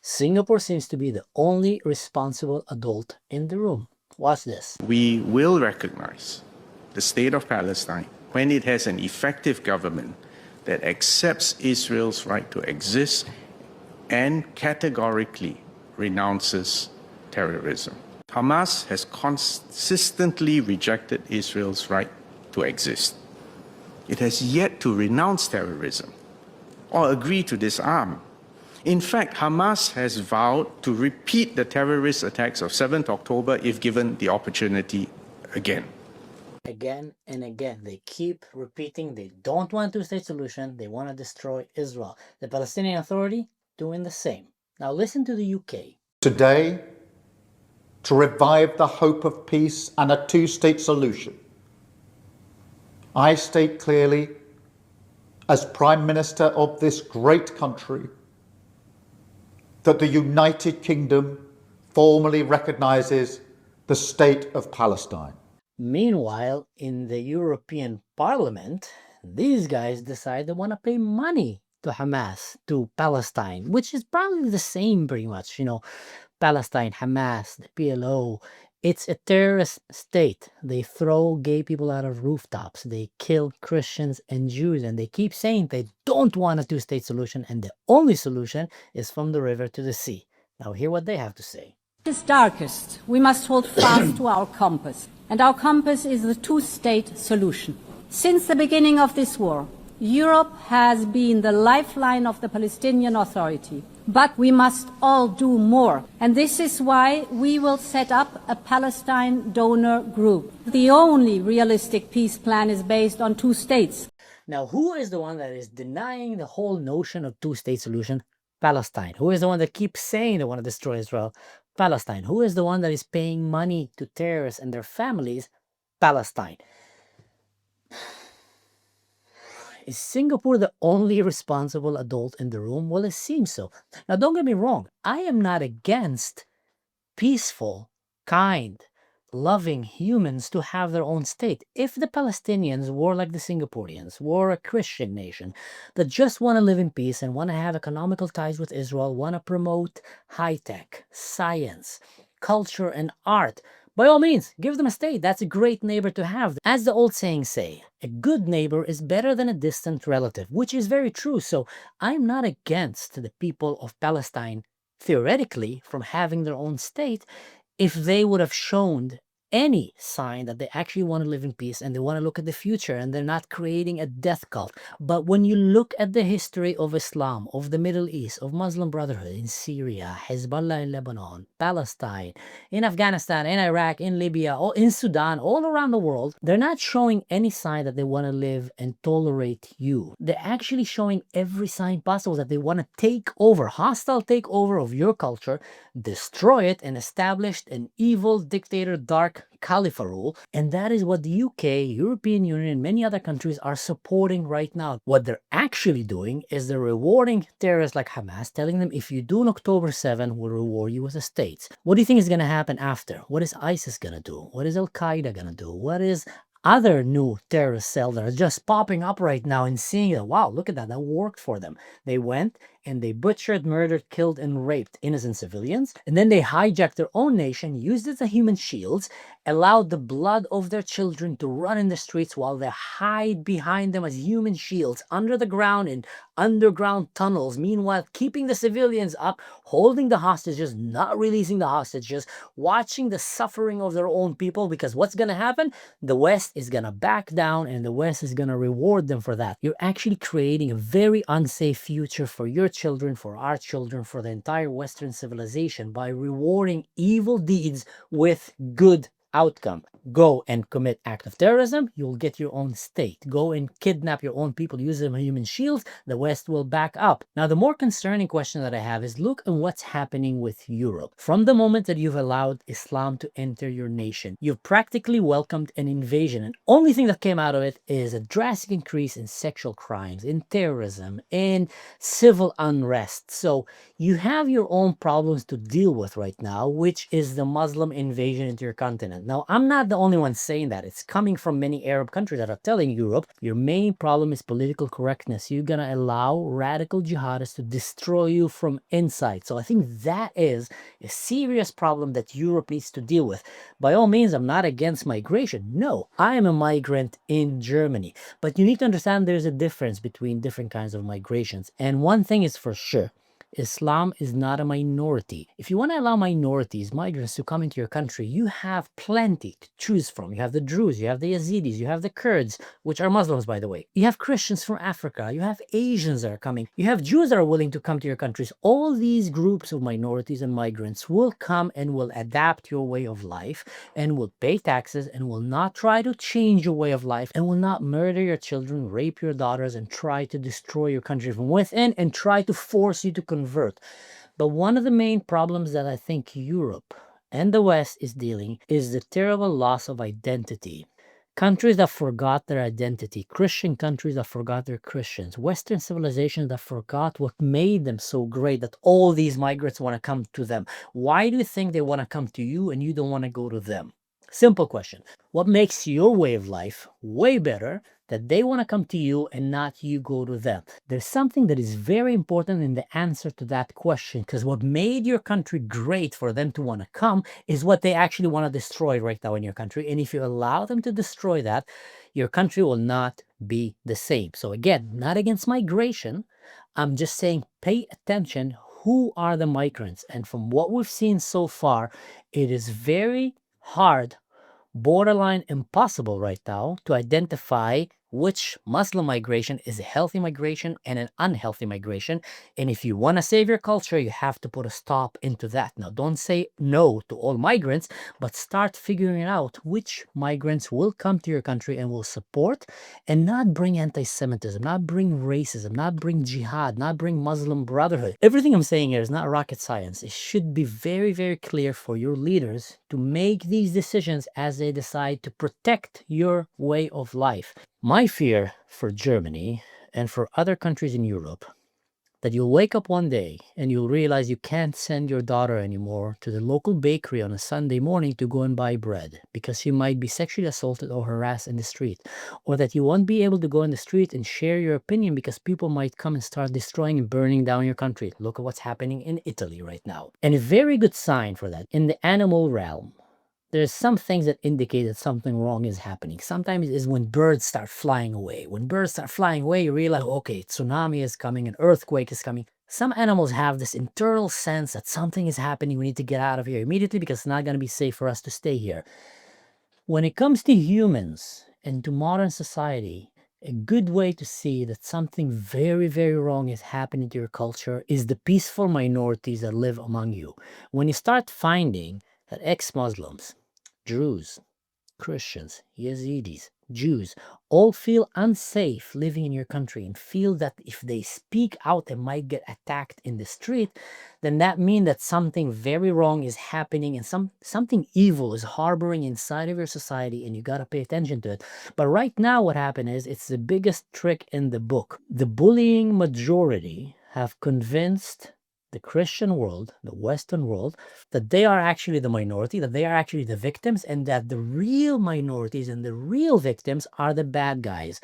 Singapore seems to be the only responsible adult in the room. Watch this. We will recognize the state of Palestine when it has an effective government that accepts Israel's right to exist and categorically renounces terrorism. Hamas has consistently rejected Israel's right to exist. It has yet to renounce terrorism or agree to disarm. In fact, Hamas has vowed to repeat the terrorist attacks of 7th October if given the opportunity again. Again and again, they keep repeating they don't want a two-state solution, they want to destroy Israel. The Palestinian Authority doing the same. Now listen to the UK. Today, to revive the hope of peace and a two-state solution, I state clearly, as Prime Minister of this great country, that the United Kingdom formally recognises the state of Palestine. Meanwhile, in the European Parliament, these guys decide they want to pay money to Hamas, to Palestine, which is probably the same pretty much, Palestine, Hamas, the PLO. It's a terrorist state. They throw gay people out of rooftops. They kill Christians and Jews. And they keep saying they don't want a two-state solution. And the only solution is from the river to the sea. Now hear what they have to say. It is darkest. We must hold fast to our compass. And our compass is the two-state solution. Since the beginning of this war, Europe has been the lifeline of the Palestinian Authority. But we must all do more. And this is why we will set up a Palestine donor group. The only realistic peace plan is based on two states. Now, who is the one that is denying the whole notion of two-state solution? Palestine. Who is the one that keeps saying they want to destroy Israel? Palestine. Who is the one that is paying money to terrorists and their families? Palestine. Is Singapore the only responsible adult in the room? Well, it seems so. Now, don't get me wrong. I am not against peaceful, kind, loving humans to have their own state. If the Palestinians were like the Singaporeans, were a Christian nation that just want to live in peace and want to have economical ties with Israel, want to promote high-tech, science, culture, and art, by all means, give them a state. That's a great neighbor to have. As the old sayings say, a good neighbor is better than a distant relative, which is very true. So I'm not against the people of Palestine, theoretically, from having their own state if they would have shown any sign that they actually want to live in peace and they want to look at the future and they're not creating a death cult. But when you look at the history of Islam, of the Middle East, of Muslim Brotherhood in Syria, Hezbollah in Lebanon, Palestine, in Afghanistan, in Iraq, in Libya, or in Sudan, all around the world, they're not showing any sign that they want to live and tolerate you. They're actually showing every sign possible that they want to take over, hostile takeover of your culture, destroy it, and establish an evil dictator, dark Caliphate rule. And that is what the UK, European Union, and many other countries are supporting right now. What they're actually doing is they're rewarding terrorists like Hamas, telling them if you do an October 7, we'll reward you with the states. What do you think is going to happen after? What is ISIS going to do? What is Al-Qaeda going to do? What is other new terrorist cells that are just popping up right now and seeing that, wow, look at that, that worked for them. They went and they butchered, murdered, killed, and raped innocent civilians. And then they hijacked their own nation, used it as human shields, allowed the blood of their children to run in the streets while they hide behind them as human shields under the ground in underground tunnels. Meanwhile, keeping the civilians up, holding the hostages, not releasing the hostages, watching the suffering of their own people, because what's going to happen? The West is going to back down and the West is going to reward them for that. You're actually creating a very unsafe future for your children, for our children, for the entire Western civilization by rewarding evil deeds with good outcome. Go and commit act of terrorism, you'll get your own state. Go and kidnap your own people, use them as human shields, the West will back up. Now, the more concerning question that I have is look at what's happening with Europe. From the moment that you've allowed Islam to enter your nation, you've practically welcomed an invasion, and only thing that came out of it is a drastic increase in sexual crimes, in terrorism, in civil unrest. So you have your own problems to deal with right now, which is the Muslim invasion into your continent. Now, I'm not the only one saying that. It's coming from many Arab countries that are telling Europe, your main problem is political correctness. You're going to allow radical jihadists to destroy you from inside. So I think that is a serious problem that Europe needs to deal with. By all means, I'm not against migration. No, I am a migrant in Germany. But you need to understand there's a difference between different kinds of migrations. And one thing is for sure, Islam is not a minority. If you want to allow minorities, migrants to come into your country, you have plenty to choose from. You have the Druze, you have the Yazidis, you have the Kurds, which are Muslims, by the way. You have Christians from Africa, you have Asians that are coming, you have Jews that are willing to come to your countries. All these groups of minorities and migrants will come and will adapt your way of life and will pay taxes and will not try to change your way of life and will not murder your children, rape your daughters, and try to destroy your country from within and try to force you to convert. But one of the main problems that I think Europe and the West is dealing is the terrible loss of identity. Countries that forgot their identity, Christian countries that forgot their Christians, Western civilizations that forgot what made them so great that all these migrants want to come to them. Why do you think they want to come to you and you don't want to go to them? Simple question. What makes your way of life way better that they want to come to you and not you go to them? There's something that is very important in the answer to that question, because what made your country great for them to want to come is what they actually want to destroy right now in your country. And if you allow them to destroy that, your country will not be the same. So again, not against migration. I'm just saying pay attention. Who are the migrants? And from what we've seen so far, it is very hard, borderline impossible right now to identify which Muslim migration is a healthy migration and an unhealthy migration. And if you want to save your culture, you have to put a stop into that. Now, don't say no to all migrants, but start figuring out which migrants will come to your country and will support and not bring anti-Semitism, not bring racism, not bring jihad, not bring Muslim brotherhood. Everything I'm saying here is not rocket science. It should be very, very clear for your leaders to make these decisions as they decide to protect your way of life. My fear for Germany and for other countries in Europe, that you'll wake up one day and you'll realize you can't send your daughter anymore to the local bakery on a Sunday morning to go and buy bread because she might be sexually assaulted or harassed in the street, or that you won't be able to go in the street and share your opinion because people might come and start destroying and burning down your country. Look at what's happening in Italy right now. And a very good sign for that in the animal realm, there's some things that indicate that something wrong is happening. Sometimes it is when birds start flying away. When birds start flying away, you realize, okay, tsunami is coming, an earthquake is coming. Some animals have this internal sense that something is happening. We need to get out of here immediately because it's not going to be safe for us to stay here. When it comes to humans and to modern society, a good way to see that something very, very wrong is happening to your culture is the peaceful minorities that live among you. When you start finding that ex-Muslims, Druze, Christians, Yazidis, Jews, all feel unsafe living in your country and feel that if they speak out, they might get attacked in the street, then that means that something very wrong is happening and something evil is harboring inside of your society and you got to pay attention to it. But right now what happened is it's the biggest trick in the book. The bullying majority have convinced the Christian world, the Western world, that they are actually the minority, that they are actually the victims, and that the real minorities and the real victims are the bad guys.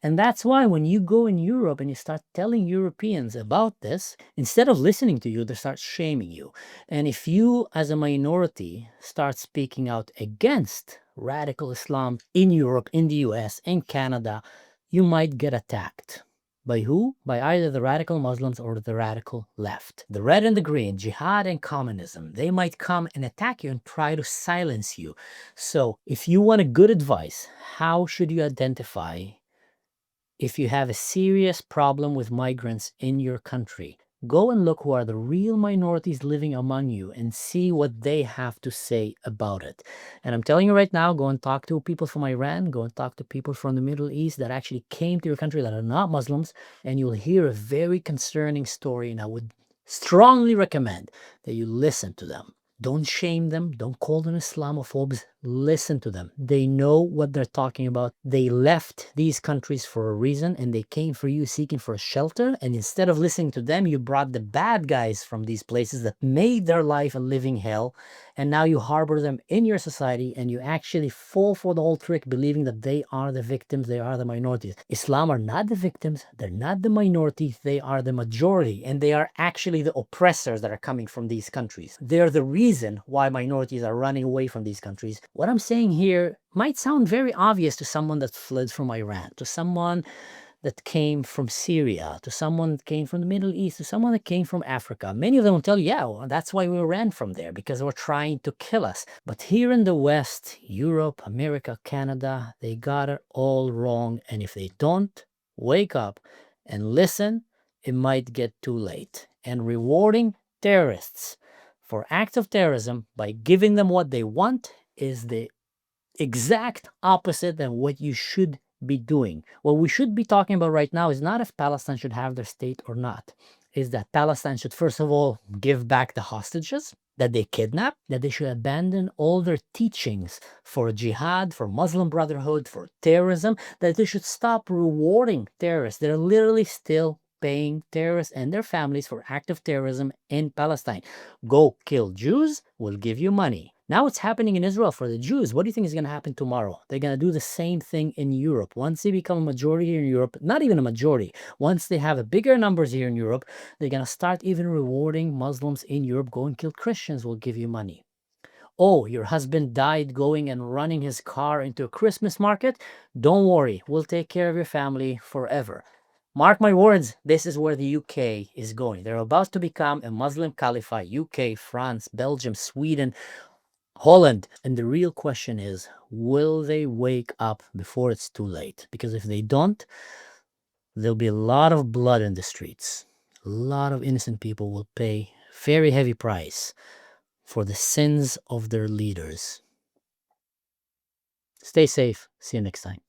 And that's why when you go in Europe and you start telling Europeans about this, instead of listening to you, they start shaming you. And if you, as a minority, start speaking out against radical Islam in Europe, in the US, in Canada, you might get attacked. By who? By either the radical Muslims or the radical left. The red and the green, jihad and communism, they might come and attack you and try to silence you. So if you want a good advice, how should you identify if you have a serious problem with migrants in your country? Go and look who are the real minorities living among you and see what they have to say about it. And I'm telling you right now, go and talk to people from Iran, go and talk to people from the Middle East that actually came to your country that are not Muslims, and you'll hear a very concerning story. And I would strongly recommend that you listen to them. Don't shame them. Don't call them Islamophobes. Listen to them. They know what they're talking about. They left these countries for a reason, and they came for you seeking for a shelter. And instead of listening to them, you brought the bad guys from these places that made their life a living hell. And now you harbor them in your society, and you actually fall for the whole trick, believing that they are the victims, they are the minorities. Islam are not the victims, they're not the minority, they are the majority, and they are actually the oppressors that are coming from these countries. They're the reason why minorities are running away from these countries. What I'm saying here might sound very obvious to someone that fled from Iran, to someone that came from Syria, to someone that came from the Middle East, to someone that came from Africa. Many of them will tell you, yeah, well, that's why we ran from there, because they were trying to kill us. But here in the West, Europe, America, Canada, they got it all wrong. And if they don't wake up and listen, it might get too late. And rewarding terrorists for acts of terrorism by giving them what they want is the exact opposite than what you should be doing. What we should be talking about right now is not if Palestine should have their state or not. Is that Palestine should first of all give back the hostages that they kidnapped, that they should abandon all their teachings for jihad, for Muslim Brotherhood, for terrorism, that they should stop rewarding terrorists. They're literally still paying terrorists and their families for active terrorism in Palestine. Go kill Jews, we'll give you money. Now it's happening in Israel for the Jews. What do you think is going to happen tomorrow? They're going to do the same thing in Europe. Once they become a majority here in Europe, not even a majority, once they have a bigger numbers here in Europe, they're going to start even rewarding Muslims in Europe. Go and kill Christians, we'll give you money. Oh, your husband died going and running his car into a Christmas market? Don't worry, we'll take care of your family forever. Mark my words, this is where the UK is going. They're about to become a Muslim caliphate. UK, France, Belgium, Sweden, Holland. And the real question is, will they wake up before it's too late? Because if they don't, there'll be a lot of blood in the streets. A lot of innocent people will pay very heavy price for the sins of their leaders. Stay safe. See you next time.